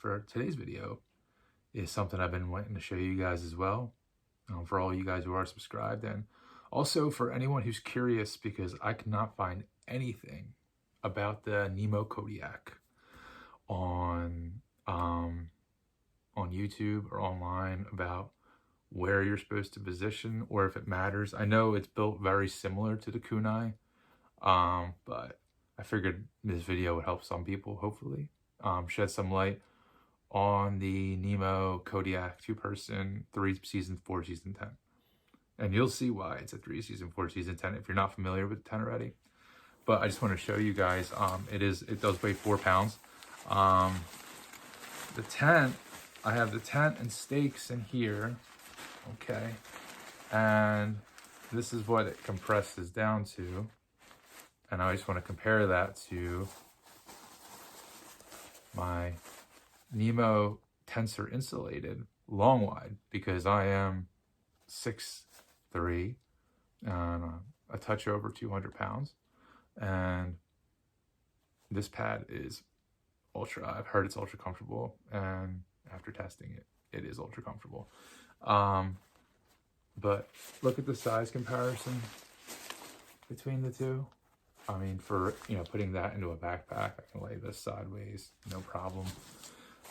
for today's video is something I've been wanting to show you guys as well, for all you guys who are subscribed, and also for anyone who's curious, because I could not find anything about the Nemo Kodiak on YouTube or online about where you're supposed to position or if it matters. I know it's built very similar to the kunai, but I figured this video would help some people, hopefully, shed some light on the Nemo Kodiak 2-person, 3 season, 4 season tent. And you'll see why it's a 3 season, 4 season tent if you're not familiar with the tent already. But I just want to show you guys, it does weigh 4 pounds. The tent, I have the tent and stakes in here, okay? And this is what it compresses down to. And I just want to compare that to my Nemo Tensor Insulated long wide, because I am 6'3" and a touch over 200 pounds. And this pad is ultra, I've heard it's ultra comfortable, and after testing it, it is ultra comfortable. But look at the size comparison between the two. I mean, for, putting that into a backpack, I can lay this sideways, no problem,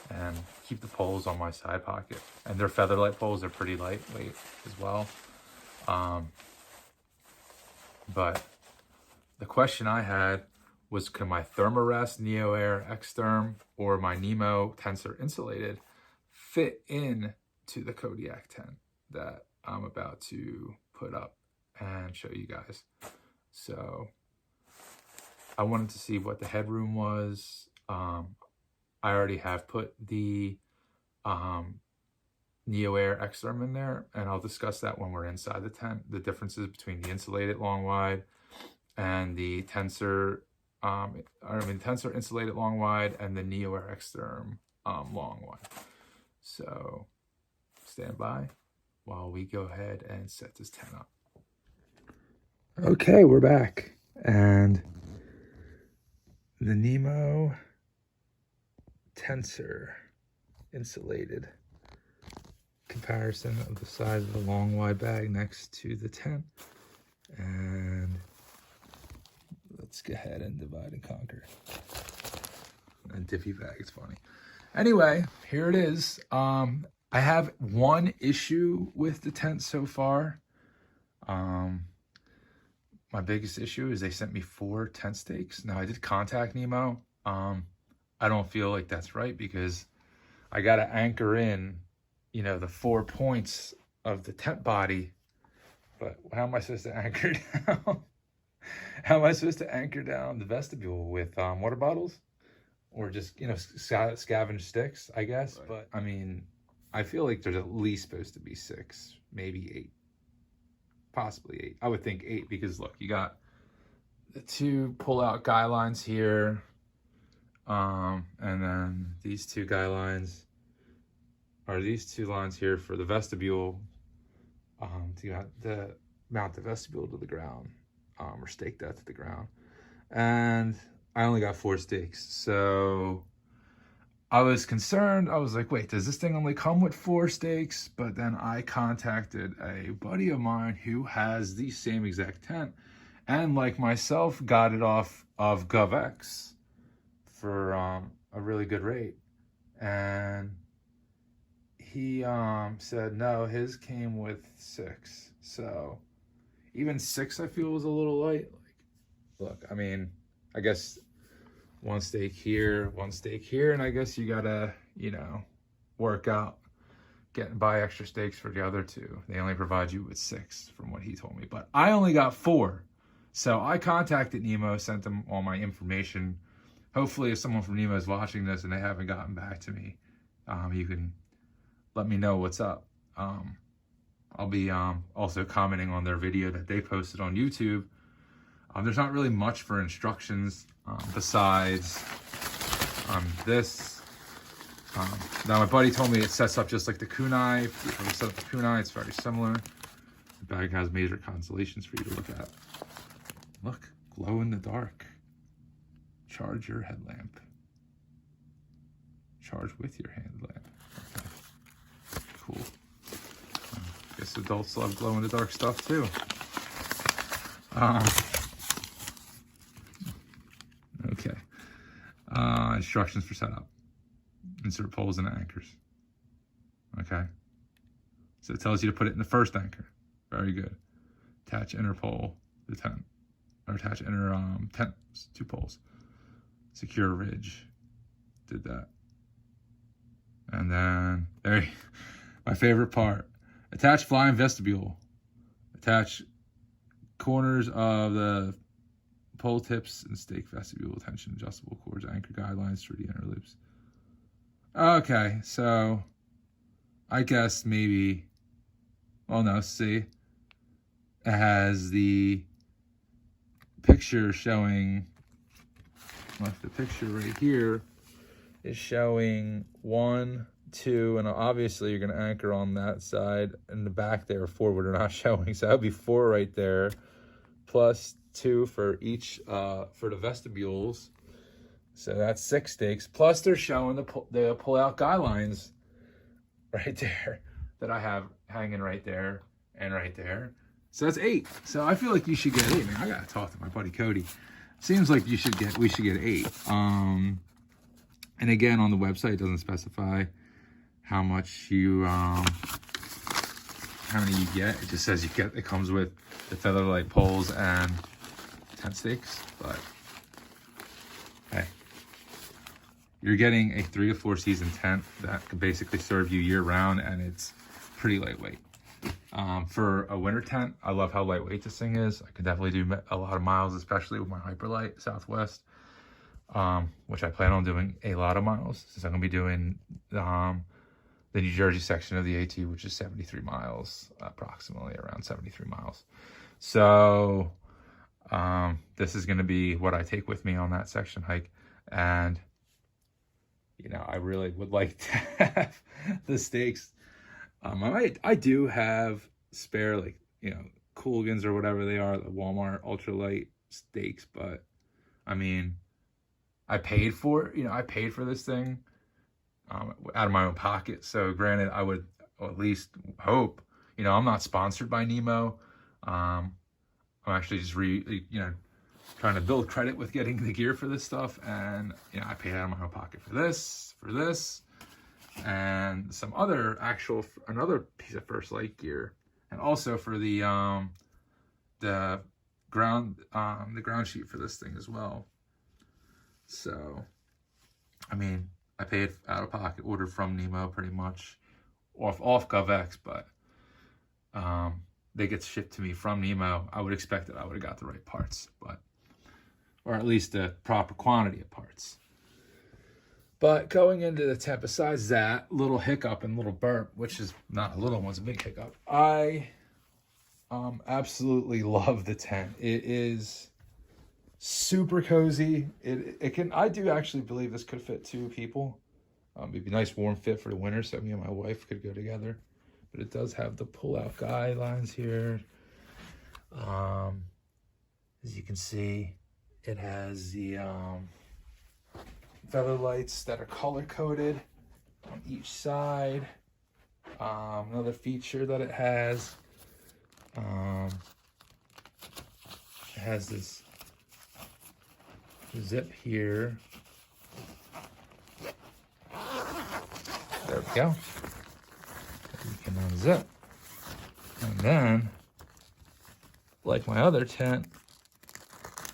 and keep the poles on my side pocket. And they're Featherlight poles, they're pretty lightweight as well. But the question I had was, can my Thermarest Neo Air X-Therm or my Nemo Tensor Insulated fit in to the Kodiak tent that I'm about to put up and show you guys? So I wanted to see what the headroom was. I already have put the Neo Air X-Therm in there, and I'll discuss that when we're inside the tent, the differences between the insulated long wide and the Tensor, Tensor Insulated long wide and the Neo Air X-Therm long wide. So stand by while we go ahead and set this tent up. Okay, we're back, and the Nemo Tensor Insulated comparison of the size of the long wide bag next to the tent. And let's go ahead and divide and conquer. And Diffie bag, it's funny. Anyway, here it is. I have one issue with the tent so far. My biggest issue is they sent me 4 tent stakes. Now, I did contact Nemo. I don't feel like that's right, because I got to anchor in, the 4 points of the tent body. But how am I supposed to anchor down? How am I supposed to anchor down the vestibule with water bottles? Or just, scavenge sticks, I guess. Right. But, I mean, I feel like there's at least supposed to be 6, maybe 8. Possibly 8. I would think 8, because look, you got the 2 pull-out guy lines here. And then these 2 guy lines are these 2 lines here for the vestibule. To mount the vestibule to the ground, or stake that to the ground. And I only got 4 stakes, so I was concerned. I was like, wait, does this thing only come with 4 stakes? But then I contacted a buddy of mine who has the same exact tent, and like myself, got it off of GovX for a really good rate. And he said, no, his came with 6. So even 6, I feel, was a little light. Like, look, I mean, I guess 1 stake here, 1 stake here, and I guess you gotta, work out, buy extra stakes for the other 2. They only provide you with 6 from what he told me, but I only got 4. So I contacted Nemo, sent them all my information. Hopefully, if someone from Nemo is watching this and they haven't gotten back to me, you can let me know what's up. I'll be also commenting on their video that they posted on YouTube. There's not really much for instructions besides this. Now, my buddy told me it sets up just like the kunai. If you set up the kunai, it's very similar. The bag has major constellations for you to look at. Look, glow in the dark. Charge your headlamp. charge with your hand lamp. Okay. Cool. Guess adults love glow-in-the-dark stuff too. Okay. Instructions for setup. Insert poles and anchors. Okay. So it tells you to put it in the first anchor. Very good. Attach inner pole to the tent. Or attach inner tent, 2 poles. Secure ridge. Did that. And then, my favorite part. Attach flying vestibule. Attach corners of the pole tips and stake vestibule tension adjustable cords, anchor guidelines through the inner loops. Okay, so I guess maybe, well, no, see, it has the picture showing, like the picture right here is showing 1, 2, and obviously you're going to anchor on that side, and the back there, forward are not showing, so that would be 4 right there, plus 2 for each, for the vestibules. So that's 6 stakes. Plus they're showing the pull-out guidelines right there that I have hanging right there and right there. So that's 8. So I feel like you should get 8. Man, I gotta talk to my buddy Cody. Seems like we should get 8. And again, on the website, it doesn't specify how much you, how many you get. It just says it comes with the featherlight poles and tent stakes, but hey, you're getting a 3 to 4 season tent that can basically serve you year round, and it's pretty lightweight. For a winter tent, I love how lightweight this thing is. I could definitely do a lot of miles, especially with my Hyperlight Southwest, which I plan on doing a lot of miles, since I'm gonna be doing the New Jersey section of the AT, which is 73 miles, approximately around 73 miles. So this is gonna be what I take with me on that section hike. And you know, I really would like to have the stakes. I do have spare, like, you know, Cooligans or whatever they are, the Walmart ultralight stakes, but I mean, I paid for this thing out of my own pocket. So granted, I would at least hope, you know, I'm not sponsored by Nemo. I'm actually just trying to build credit with getting the gear for this stuff, and you know, I paid out of my own pocket for this, and some other another piece of First Light gear, and also for the ground sheet for this thing as well. So, I mean, I paid out of pocket, ordered from Nemo pretty much, off GovX, but they get shipped to me from Nemo. I would expect that I would have got the right parts, or at least the proper quantity of parts. But going into the tent, besides that little hiccup and little burp, which is not a little one, it's a big hiccup, I absolutely love the tent. It is super cozy. I do actually believe this could fit 2 people. It'd be a nice warm fit for the winter, so me and my wife could go together. But it does have the pull-out guidelines here. As you can see, it has the feather lights that are color-coded on each side. Another feature that it has this zip here. There we go. You can unzip. And then, like my other tent,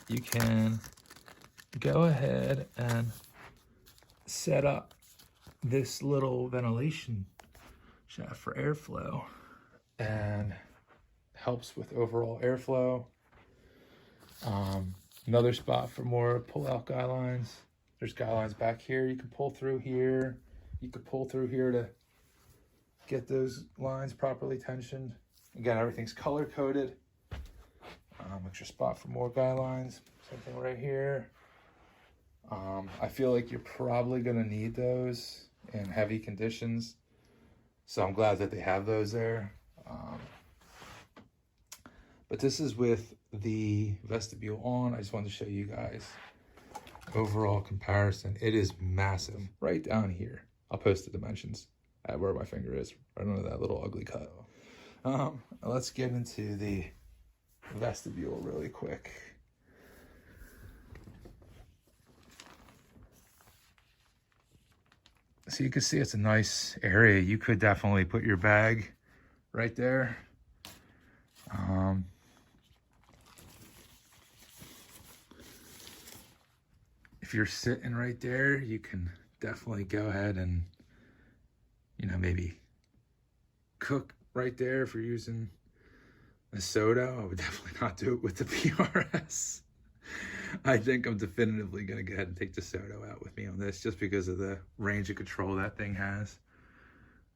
you can go ahead and set up this little ventilation shaft for airflow, and helps with overall airflow. Another spot for more pull-out guidelines. There's guidelines back here. You can pull through here. You could pull through here to get those lines properly tensioned. Again, everything's color-coded. Extra spot for more guidelines. Same thing right here. I feel like you're probably going to need those in heavy conditions, so I'm glad that they have those there. But this is with the vestibule on. I just wanted to show you guys. overall comparison, it is massive. Right down here, I'll post the dimensions at where my finger is, right under that little ugly cut. Let's get into the vestibule really quick. So you can see it's a nice area. You could definitely put your bag right there. If you're sitting right there, you can definitely go ahead and, you know, maybe cook right there if you're using a soda. I would definitely not do it with the PRS. I think I'm definitively going to go ahead and take the soda out with me on this just because of the range of control that thing has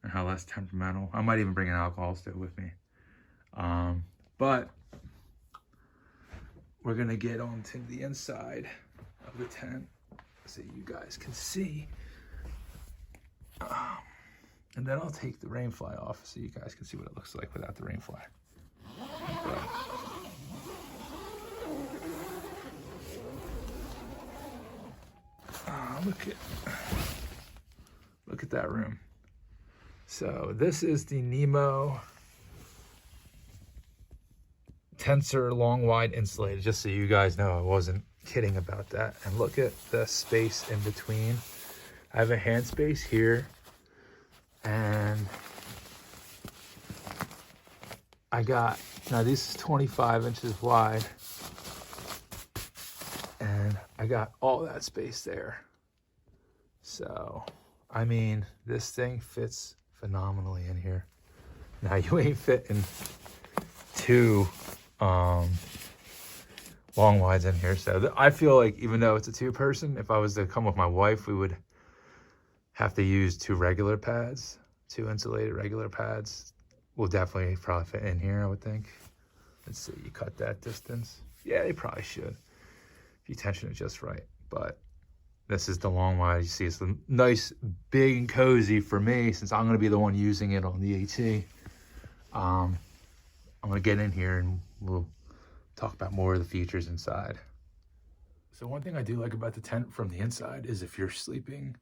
and how less temperamental. I might even bring an alcohol still with me. But we're going to get on to the inside of the tent so you guys can see. And then I'll take the rain fly off so you guys can see what it looks like without the rain fly. Look at that room. So this is the Nemo tensor long wide insulated, just so you guys know I wasn't kidding about that. And look at the space in between. I have a hand space here, and I got, now this is 25 inches wide, and I got all that space there. So, I mean, this thing fits phenomenally in here. Now you ain't fitting two long wides in here. So I feel like even though it's a two-person, if I was to come with my wife, we would have to use two regular pads, two insulated regular pads. Will definitely probably fit in here, I would think. Let's see, you cut that distance. Yeah, they probably should if you tension it just right. But this is the long wide. You see, it's nice, big, and cozy for me since I'm going to be the one using it on the AT. I'm going to get in here and we'll talk about more of the features inside. So one thing I do like about the tent from the inside is if you're sleeping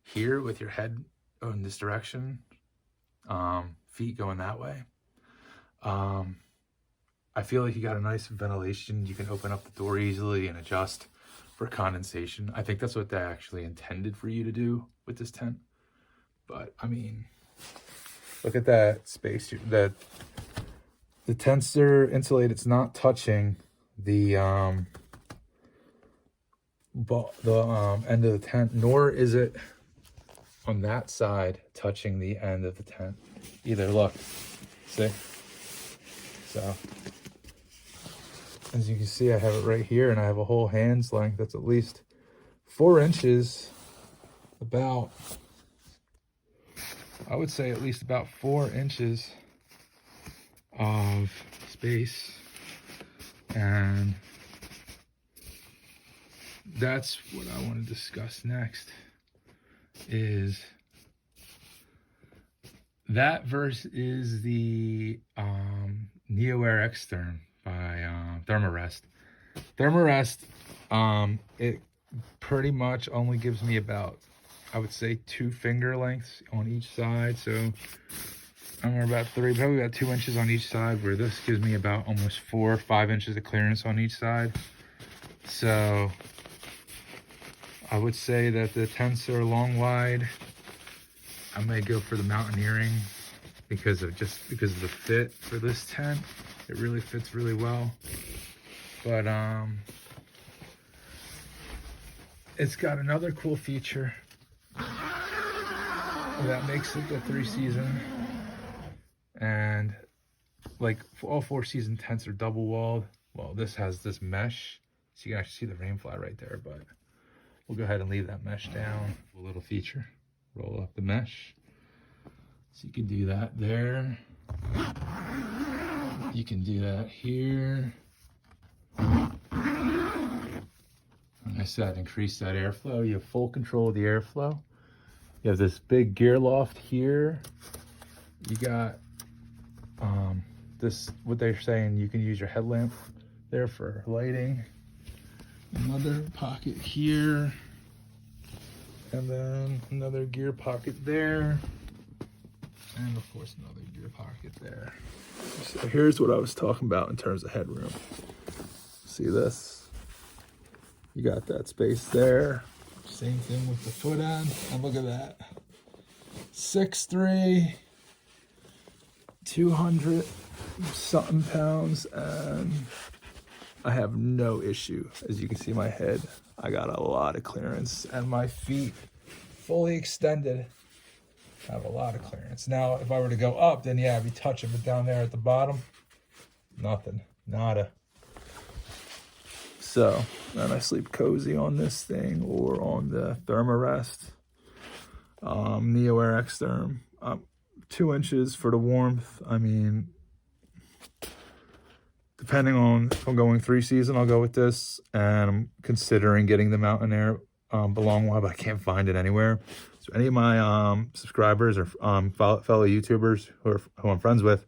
here with your head in this direction, feet going that way, I feel like you got a nice ventilation. You can open up the door easily and adjust for condensation. I think that's what they actually intended for you to do with this tent. But I mean, look at that space here. The tensor insulated, it's not touching the end of the tent, nor is it on that side touching the end of the tent either. Look, see? So as you can see, I have it right here, and I have a whole hand's length that's at least 4 inches, about, I would say at least about 4 inches of space. And that's what I want to discuss next, is that versus the Neo Air X Therm by Thermarest. Thermarest, it pretty much only gives me about, I would say, 2 finger lengths on each side. So I'm about 3, probably about 2 inches on each side, where this gives me about almost 4 or 5 inches of clearance on each side. So I would say that the tensor long wide, I may go for the mountaineering because of the fit for this tent. It really fits really well. But it's got another cool feature that makes it the 3-season. And like all 4-season tents are double walled. Well, this has this mesh, so you can actually see the rain fly right there, but we'll go ahead and leave that mesh down. A little feature, roll up the mesh. So you can do that there. You can do that here. Like I said, increase that airflow. You have full control of the airflow. You have this big gear loft here. You got this, what they're saying, you can use your headlamp there for lighting. Another pocket here. And then another gear pocket there. And of course another gear pocket there. So here's what I was talking about in terms of headroom. See this? You got that space there. Same thing with the foot end. And look at that. 6'3", 200 something pounds, and I have no issue. As you can see, my head, I got a lot of clearance, and my feet fully extended. I have a lot of clearance. Now, if I were to go up, then yeah, I'd be touching, but down there at the bottom, nothing, nada. So, then I sleep cozy on this thing or on the Thermarest, Neo Air X Therm. 2 inches for the warmth. I mean, depending on if I'm going 3 season, I'll go with this. And I'm considering getting the Mountain Air Belong One, but I can't find it anywhere. So any of my subscribers or fellow YouTubers who I'm friends with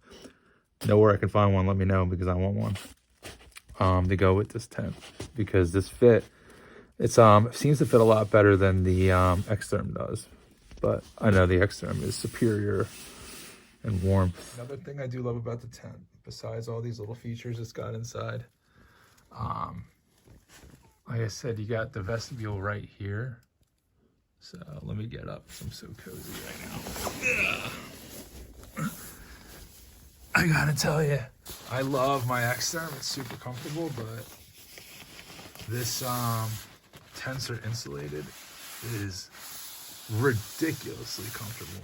know where I can find one, let me know, because I want one to go with this tent. Because this fit, it seems to fit a lot better than the X-Therm does. But I know the X-Therm is superior in warmth. Another thing I do love about the tent, besides all these little features it's got inside, like I said, you got the vestibule right here. So let me get up, 'cause I'm so cozy right now. I gotta tell you, I love my X-Therm. It's super comfortable, but this tents are insulated. It is ridiculously comfortable.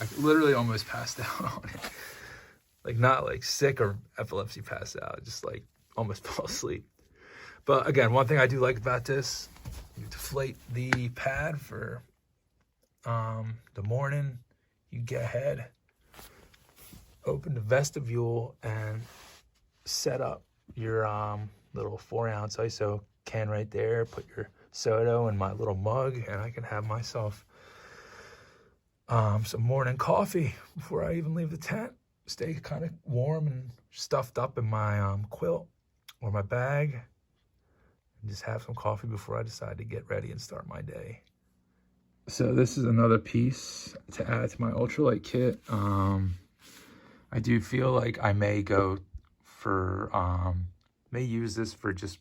I literally almost passed out on it. Like, not like sick or epilepsy passed out, just like almost fell asleep. But again, one thing I do like about this, you deflate the pad for the morning, you get ahead, open the vestibule, and set up your little 4-ounce ISO can right there, put your soda in my little mug, and I can have myself some morning coffee before I even leave the tent. Stay kind of warm and stuffed up in my quilt or my bag, and just have some coffee before I decide to get ready and start my day. So this is another piece to add to my ultralight kit. I do feel like I may go for, may use this for just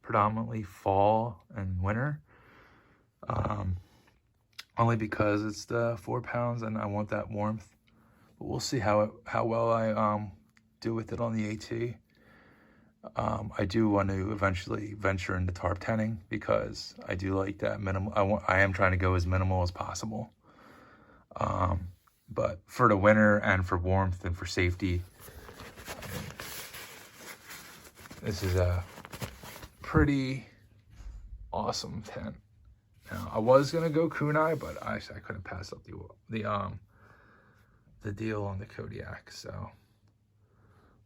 predominantly fall and winter. Only because it's the 4 pounds and I want that warmth. But we'll see how well I do with it on the AT. I do want to eventually venture into tarp tenting because I do like that minimal. I am trying to go as minimal as possible. But for the winter and for warmth and for safety, this is a pretty awesome tent. Now, I was gonna go kunai, but I couldn't pass up the deal on the Kodiak. So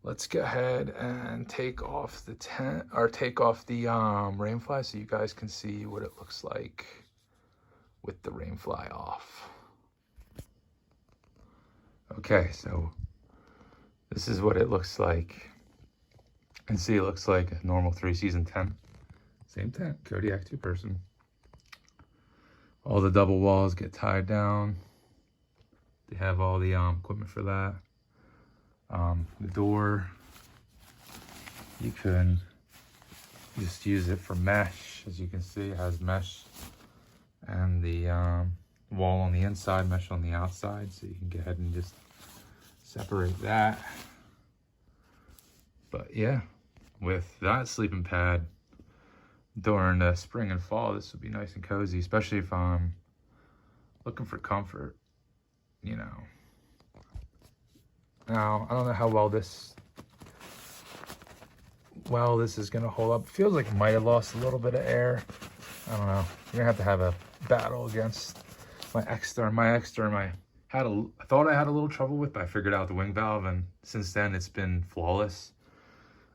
let's go ahead and take off the tent, or take off the rainfly, so you guys can see what it looks like with the rainfly off. Okay, so this is what it looks like. You can see it looks like a normal 3-season tent. Same tent, Kodiak 2-person. All the double walls get tied down. They have all the equipment for that. The door, you can just use it for mesh. As you can see, it has mesh, and the wall on the inside, mesh on the outside, so you can go ahead and just separate that. But yeah, with that sleeping pad during the spring and fall, this would be nice and cozy, especially if I'm looking for comfort, you know. Now, I don't know how well this is gonna hold up. It feels like it might have lost a little bit of air. I don't know. You're gonna have a battle against my X-Therm. My X-Therm, I thought I had a little trouble with, but I figured out the wing valve, and since then it's been flawless.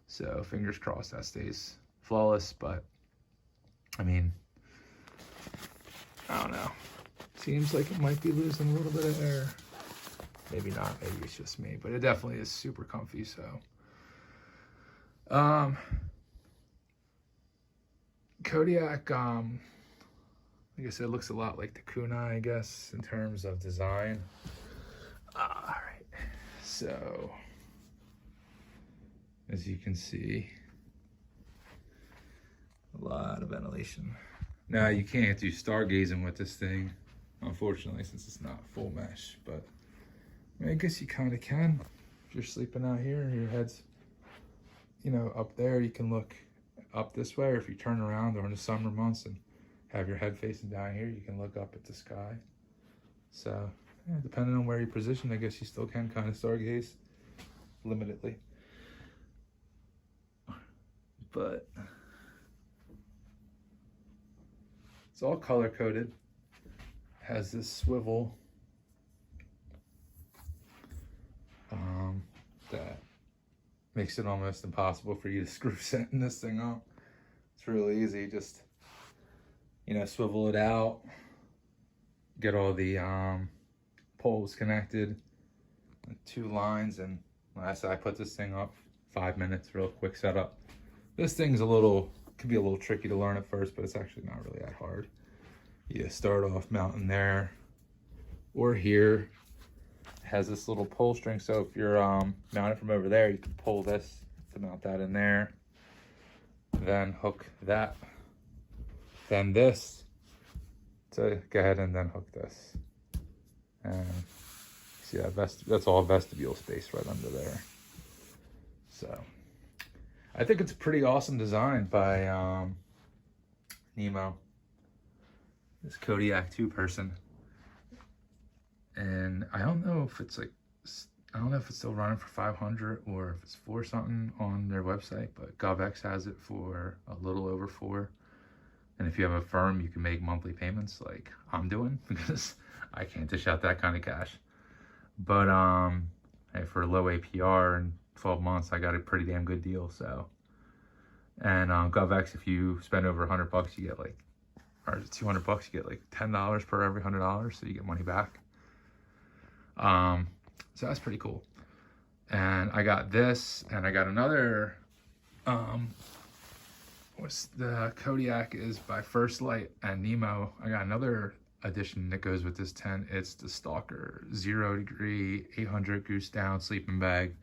So fingers crossed that stays flawless. But I mean, I don't know. Seems like it might be losing a little bit of air. Maybe not, maybe it's just me, but it definitely is super comfy. So Kodiak, like I said, it looks a lot like the Kunai, I guess, in terms of design. All right, so as you can see, a lot of ventilation. Now you can't do stargazing with this thing, unfortunately, since it's not full mesh, but I mean, I guess you kind of can. If you're sleeping out here and your head's, you know, up there, you can look up this way, or if you turn around during the summer months and have your head facing down here, you can look up at the sky. So, yeah, depending on where you're positioned, I guess you still can kind of stargaze limitedly. But it's all color coded. Has this swivel that makes it almost impossible for you to screw setting this thing up. It's really easy. Just, you know, swivel it out, get all the poles connected, 2 lines, and like I said, I put this thing up 5 minutes, real quick setup. This thing's could be a little tricky to learn at first, but it's actually not really that hard. You start off mounting there or here. It has this little pull string, so if you're mounted from over there, you can pull this to mount that in there, then hook that, then this to go ahead and then hook this. And see that that's all vestibule space right under there. So I think it's a pretty awesome design by Nemo, this Kodiak 2-person. And I don't know if it's like, I don't know if it's still running for 500 or if it's 4 something on their website, but GovX has it for a little over 4. And if you have a firm, you can make monthly payments like I'm doing, because I can't dish out that kind of cash. But hey, for a low APR and 12 months, I got a pretty damn good deal. So, and GovX, if you spend over $100, you get like, or $200, you get like $10 per every $100, so you get money back. So that's pretty cool. And I got this, and I got another, the Kodiak is by First Light and Nemo. I got another addition that goes with this tent. It's the Stalker 0 degree 800 goose down sleeping bag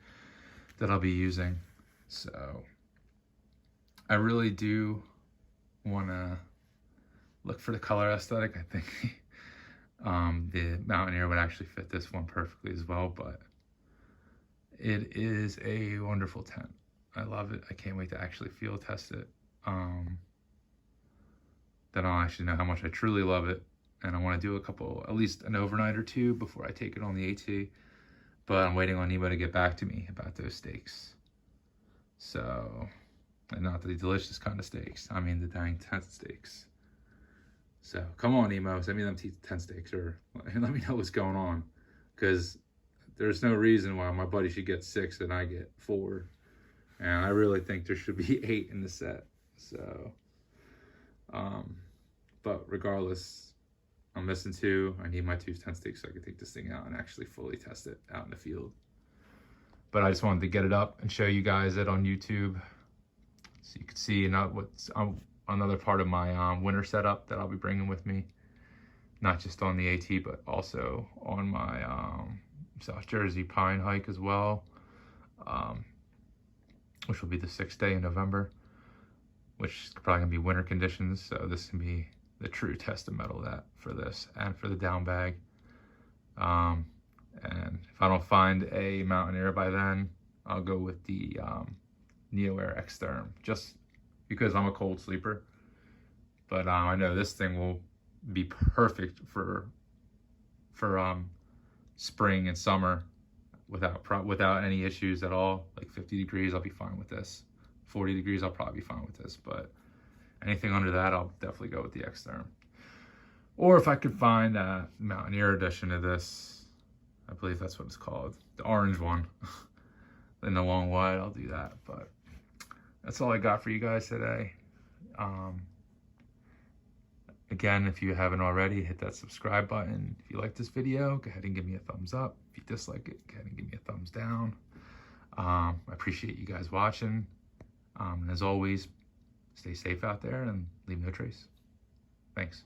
that I'll be using. So I really do want to look for the color aesthetic. I think the Mountaineer would actually fit this one perfectly as well, but it is a wonderful tent. I love it. I can't wait to actually field test it. Then I'll actually know how much I truly love it, and I want to do at least an overnight or 2 before I take it on the AT. But I'm waiting on Nemo to get back to me about those steaks. So, and not the delicious kind of steaks, I mean the dang tent steaks. So come on, Nemo, send me them tent steaks, or let me know what's going on, because there's no reason why my buddy should get 6 and I get 4, and I really think there should be 8 in the set. So, but regardless, I'm missing 2. I need my 2 tent steaks so I can take this thing out and actually fully test it out in the field. But I just wanted to get it up and show you guys it on YouTube, so you can see what's another part of my winter setup that I'll be bringing with me, not just on the AT, but also on my South Jersey Pine hike as well, which will be the 6th day in November, which is probably gonna be winter conditions. So this can be the true test of metal for this and for the down bag. And if I don't find a Mountaineer by then, I'll go with the Neo Air X-Therm, just because I'm a cold sleeper. But I know this thing will be perfect for spring and summer without any issues at all. Like 50 degrees, I'll be fine with this. 40 degrees, I'll probably be fine with this. But anything under that, I'll definitely go with the X-Therm. Or if I could find a Mountaineer edition of this, I believe that's what it's called, the orange one, in the long wide, I'll do that. But that's all I got for you guys today. Again, if you haven't already, hit that subscribe button. If you like this video, go ahead and give me a thumbs up. If you dislike it, go ahead and give me a thumbs down. I appreciate you guys watching. And as always, Stay safe out there and leave no trace. Thanks.